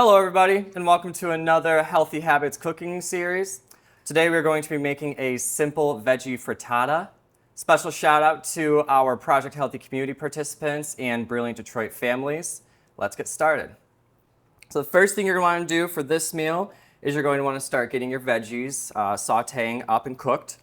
Hello everybody, and welcome to another Healthy Habits cooking series. Today we're going to be making a simple veggie frittata. Special shout out to our Project Healthy community participants and Brilliant Detroit families. Let's get started. So the first thing you're going to want to do for this meal is you're going to want to start getting your veggies sauteing up and cooked.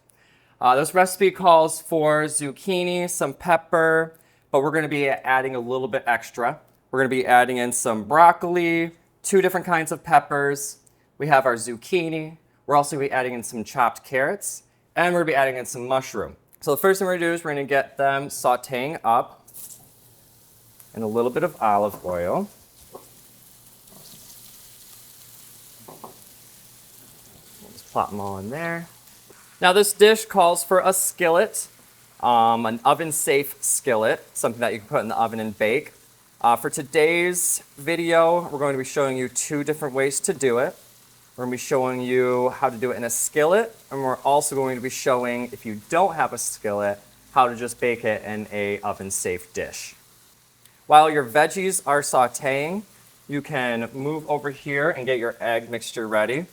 This recipe calls for zucchini, some pepper, but we're going to be adding a little bit extra. We're going to be adding in some broccoli, 2 different kinds of peppers. We have our zucchini. We're also going to be adding in some chopped carrots, and we're going to be adding in some mushroom. So the first thing we're going to do is we're going to get them sauteing up in a little bit of olive oil. We'll just plop them all in there. Now this dish calls for a skillet, an oven-safe skillet, something that you can put in the oven and bake. For today's video, we're going to be showing you 2 different ways to do it. We're going to be showing you how to do it in a skillet, and we're also going to be showing, if you don't have a skillet, how to just bake it in a oven-safe dish. While your veggies are sauteing, you can move over here and get your egg mixture ready.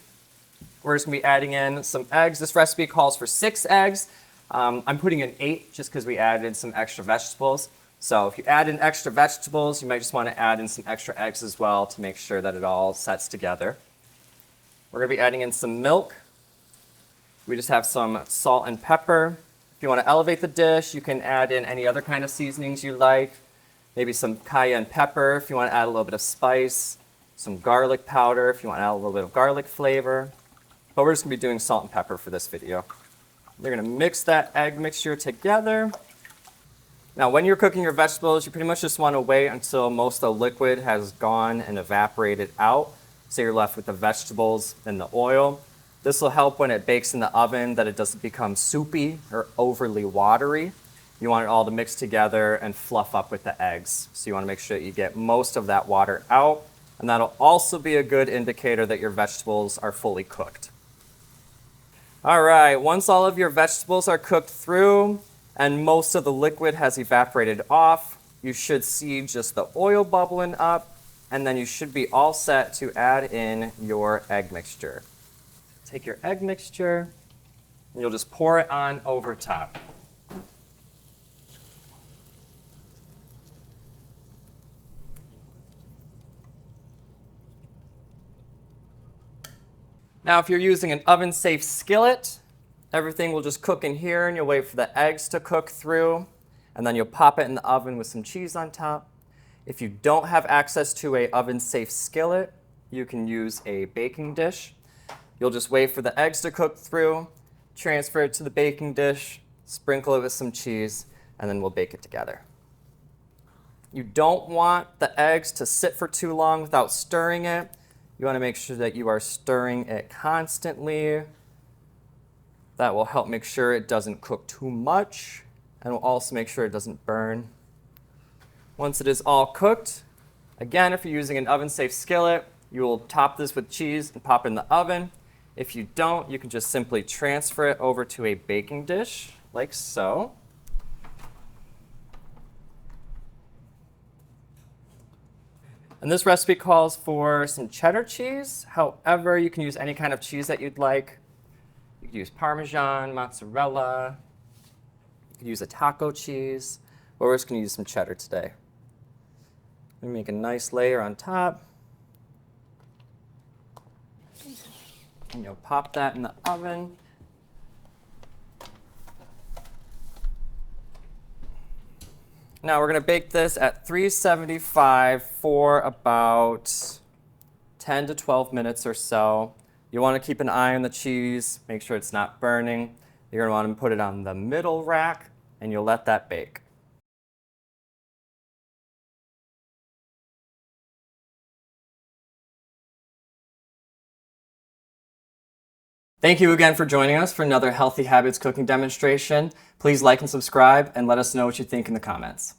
We're just going to be adding in some eggs. This recipe calls for 6 eggs. I'm putting in 8 just because we added some extra vegetables. So if you add in extra vegetables, you might just want to add in some extra eggs as well to make sure that it all sets together. We're going to be adding in some milk. We just have some salt and pepper. If you want to elevate the dish, you can add in any other kind of seasonings you like. Maybe some cayenne pepper if you want to add a little bit of spice. Some garlic powder if you want to add a little bit of garlic flavor. But we're just going to be doing salt and pepper for this video. We're going to mix that egg mixture together. Now, when you're cooking your vegetables, you pretty much just want to wait until most of the liquid has gone and evaporated out, so you're left with the vegetables and the oil. This will help when it bakes in the oven that it doesn't become soupy or overly watery. You want it all to mix together and fluff up with the eggs. So you want to make sure that you get most of that water out, and that'll also be a good indicator that your vegetables are fully cooked. All right, once all of your vegetables are cooked through, and most of the liquid has evaporated off, you should see just the oil bubbling up, and then you should be all set to add in your egg mixture. Take your egg mixture, and you'll just pour it on over top. Now, if you're using an oven-safe skillet, everything will just cook in here, and you'll wait for the eggs to cook through, and then you'll pop it in the oven with some cheese on top. If you don't have access to an oven-safe skillet, you can use a baking dish. You'll just wait for the eggs to cook through, transfer it to the baking dish, sprinkle it with some cheese, and then we'll bake it together. You don't want the eggs to sit for too long without stirring it. You want to make sure that you are stirring it constantly. That will help make sure it doesn't cook too much, and will also make sure it doesn't burn. Once it is all cooked, again, if you're using an oven-safe skillet, you will top this with cheese and pop it in the oven. If you don't, you can just simply transfer it over to a baking dish, like so. And this recipe calls for some cheddar cheese. However, you can use any kind of cheese that you'd like. You could use Parmesan, mozzarella. You could use a taco cheese. But we're just going to use some cheddar today. We make a nice layer on top. And you'll pop that in the oven. Now we're going to bake this at 375 for about 10 to 12 minutes or so. You want to keep an eye on the cheese, make sure it's not burning. You're going to want to put it on the middle rack, and you'll let that bake. Thank you again for joining us for another Healthy Habits cooking demonstration. Please like and subscribe, and let us know what you think in the comments.